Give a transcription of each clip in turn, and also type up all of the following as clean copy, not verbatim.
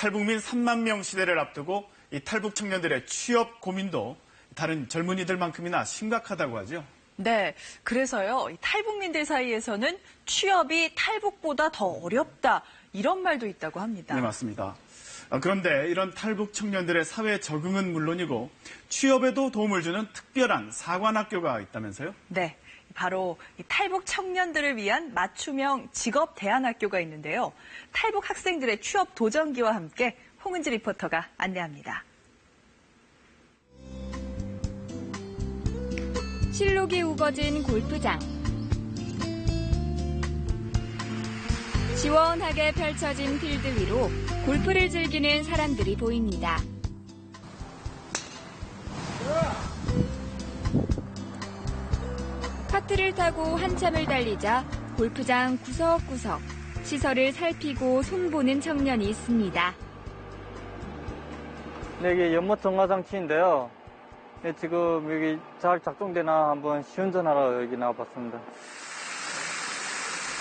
탈북민 3만 명 시대를 앞두고 이 탈북 청년들의 취업 고민도 다른 젊은이들만큼이나 심각하다고 하죠. 네, 그래서요, 이 탈북민들 사이에서는 취업이 탈북보다 더 어렵다, 이런 말도 있다고 합니다. 네, 맞습니다. 그런데 이런 탈북 청년들의 사회 적응은 물론이고 취업에도 도움을 주는 특별한 사관학교가 있다면서요? 네, 바로 이 탈북 청년들을 위한 맞춤형 직업 대안학교가 있는데요. 탈북 학생들의 취업 도전기와 함께 홍은지 리포터가 안내합니다. 실록이 우거진 골프장. 시원하게 펼쳐진 필드 위로 골프를 즐기는 사람들이 보입니다. 카트를 타고 한참을 달리자 골프장 구석구석 시설을 살피고 손보는 청년이 있습니다. 네, 이게 연못 정화장치인데요. 네, 지금 여기 잘 작동되나 한번 시운전하러 여기 나와봤습니다.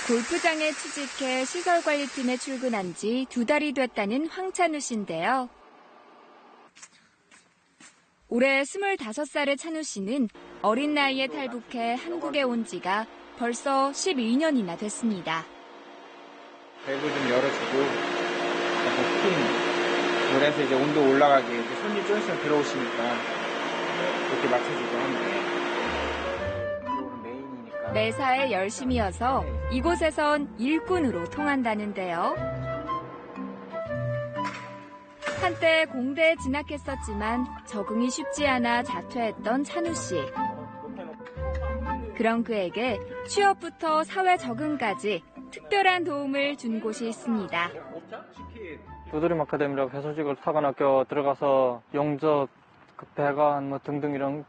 골프장에 취직해 시설관리팀에 출근한 지 2달이 됐다는 황찬우 씨인데요. 올해 25살의 찬우 씨는 어린 나이에 탈북해 한국에 온 지가 벌써 12년이나 됐습니다. 밸브 좀 열어주고 약간 스팅 그래서 이제 온도 올라가게 이렇게 손님 좀 있으면 들어오시니까 이렇게 맞춰주고 하는데 메인이니까 매사에 열심이어서 이곳에선 일꾼으로 통한다는데요. 한때 공대에 진학했었지만 적응이 쉽지 않아 자퇴했던 찬우 씨. 그런 그에게 취업부터 사회 적응까지 특별한 도움을 준 곳이 있습니다. 두드림 아카데미라고 해소직을 사관학교 들어가서 용접, 배관 뭐 등등 이런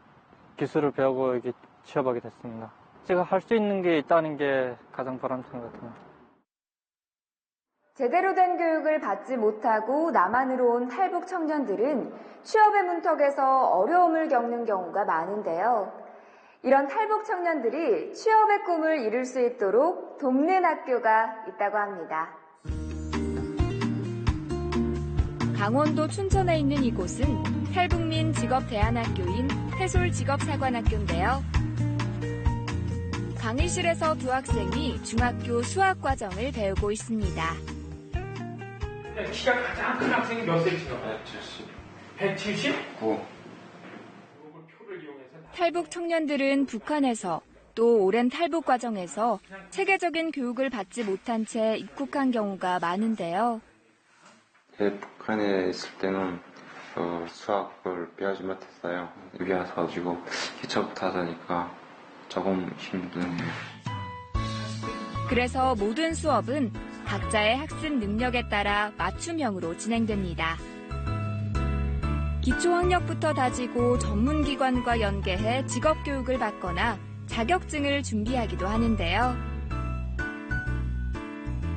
기술을 배우고 이렇게 취업하게 됐습니다. 제가 할 수 있는 게 있다는 게 가장 보람찬 것 같아요. 제대로 된 교육을 받지 못하고 남한으로 온 탈북 청년들은 취업의 문턱에서 어려움을 겪는 경우가 많은데요. 이런 탈북 청년들이 취업의 꿈을 이룰 수 있도록 돕는 학교가 있다고 합니다. 강원도 춘천에 있는 이곳은 탈북민 직업대안학교인 해솔직업사관학교인데요. 강의실에서 두 학생이 중학교 수학과정을 배우고 있습니다. 키가 가장 큰 학생이 몇 cm인가 봐요? 170? 179. 탈북 청년들은 북한에서 또 오랜 탈북 과정에서 체계적인 교육을 받지 못한 채 입국한 경우가 많은데요. 북한에 있을 때는 수학을 배우지 못했어요. 여기 와서가지고 기초부터 하자니까 조금 힘드네요. 그래서 모든 수업은 각자의 학습 능력에 따라 맞춤형으로 진행됩니다. 기초학력부터 다지고 전문기관과 연계해 직업교육을 받거나 자격증을 준비하기도 하는데요.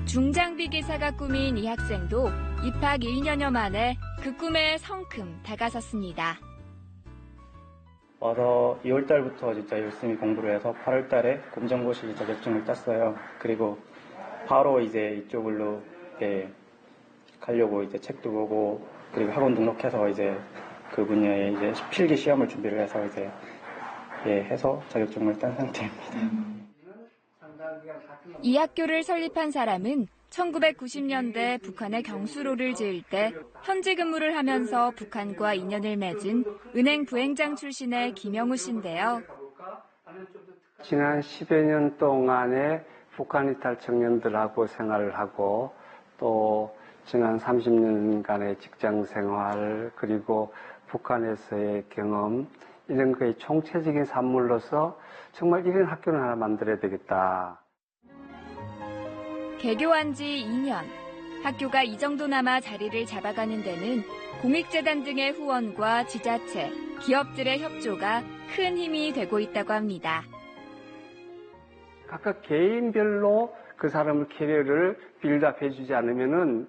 중장비 기사가 꿈인 이 학생도 입학 2년여 만에 그 꿈에 성큼 다가섰습니다. 와서 2월 달부터 진짜 열심히 공부를 해서 8월 달에 검정고시 자격증을 땄어요. 그리고 바로 이제 이쪽으로 가려고 이제 책도 보고 그리고 학원 등록해서 이제 그 분야에 이제 필기 시험을 준비를 해서 이제 해서 자격증을 딴 상태입니다. 이 학교를 설립한 사람은 1990년대 북한의 경수로를 지을 때 현지 근무를 하면서 북한과 인연을 맺은 은행 부행장 출신의 김영우 씨인데요. 지난 10여 년 동안에 북한 이탈 청년들하고 생활을 하고 또 지난 30년간의 직장 생활 그리고 북한에서의 경험 이런 거의 총체적인 산물로서 정말 이런 학교를 하나 만들어야 되겠다. 개교한 지 2년, 학교가 이 정도나마 자리를 잡아가는 데는 공익재단 등의 후원과 지자체, 기업들의 협조가 큰 힘이 되고 있다고 합니다. 각각 개인별로 그 사람의 캐리어를 빌드업 해주지 않으면은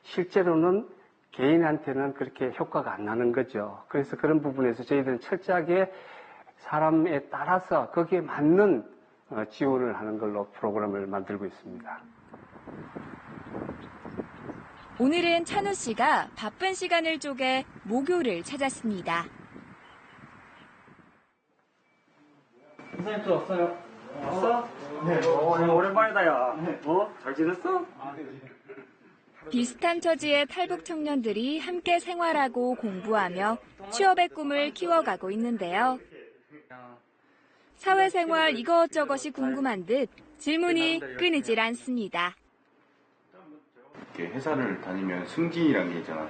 실제로는 개인한테는 그렇게 효과가 안 나는 거죠. 그래서 그런 부분에서 저희들은 철저하게 사람에 따라서 거기에 맞는 지원을 하는 걸로 프로그램을 만들고 있습니다. 오늘은 찬우 씨가 바쁜 시간을 쪼개 모교를 찾았습니다. 선생님 또 왔어요? 왔어? 네. 오랜만이다, 야. 잘 지냈어? 비슷한 처지의 탈북 청년들이 함께 생활하고 공부하며 취업의 꿈을 키워가고 있는데요. 사회생활 이것저것이 궁금한 듯 질문이 끊이질 않습니다. 이렇게 회사를 다니면 승진이라는 게 있잖아.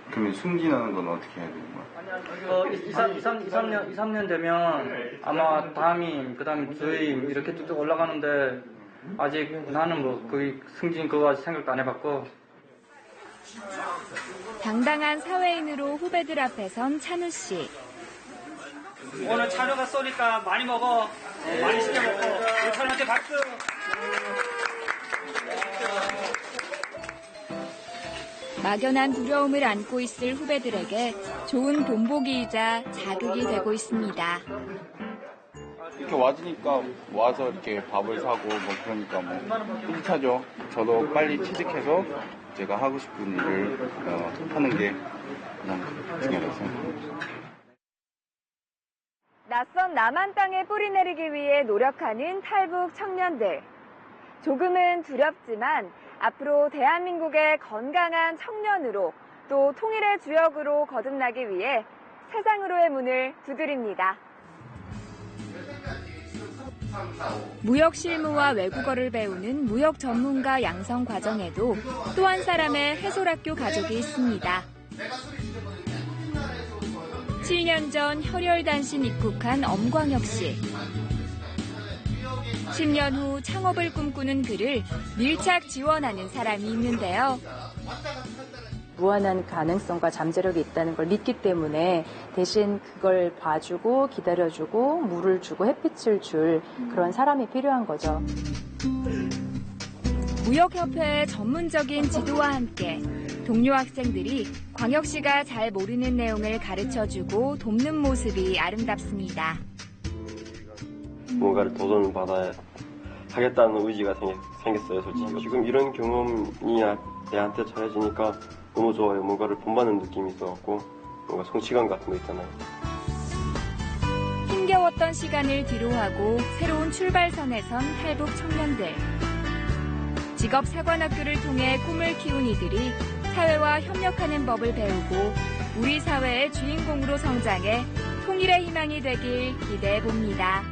그러면 승진하는 건 어떻게 해야 되는 거야? 2, 3년 되면 아마 담임, 그 다음에 주임 이렇게 뚝뚝 올라가는데 아직 나는 뭐 그 승진 그거 아직 생각도 안 해봤고. 당당한 사회인으로 후배들 앞에 선 찬우 씨. 오늘 찬우가 쏘니까 많이 먹어. 많이 시켜 먹고. 우리 찬우한테 박수. 막연한 두려움을 안고 있을 후배들에게 좋은 본보기이자 자극이 되고 있습니다. 이렇게 와주니까 와서 이렇게 밥을 사고 뭐 그러니까 뭐 뿌듯하죠. 저도 빨리 취직해서 제가 하고 싶은 일을 하는 게 가장 중요하다고 생각합니다. 낯선 남한 땅에 뿌리 내리기 위해 노력하는 탈북 청년들. 조금은 두렵지만 앞으로 대한민국의 건강한 청년으로 또 통일의 주역으로 거듭나기 위해 세상으로의 문을 두드립니다. 무역 실무와 외국어를 배우는 무역 전문가 양성 과정에도 또 한 사람의 해솔학교 가족이 있습니다. 7년 전 혈혈단신 입국한 엄광혁 씨. 10년 후 창업을 꿈꾸는 그를 밀착 지원하는 사람이 있는데요. 무한한 가능성과 잠재력이 있다는 걸 믿기 때문에 대신 그걸 봐주고 기다려주고 물을 주고 햇빛을 줄 그런 사람이 필요한 거죠. 무역협회의 전문적인 지도와 함께 동료 학생들이 광혁 씨가 잘 모르는 내용을 가르쳐주고 돕는 모습이 아름답습니다. 뭔가를 도전받아야 하겠다는 의지가 생겼어요, 솔직히. 지금 이런 경험이 내한테 잘해지니까 너무 좋아요. 뭔가를 본받는 느낌이 있어갖고 뭔가 성취감 같은 거 있잖아요. 힘겨웠던 시간을 뒤로하고 새로운 출발선에 선 탈북 청년들. 직업 사관학교를 통해 꿈을 키운 이들이 사회와 협력하는 법을 배우고 우리 사회의 주인공으로 성장해 통일의 희망이 되길 기대해 봅니다.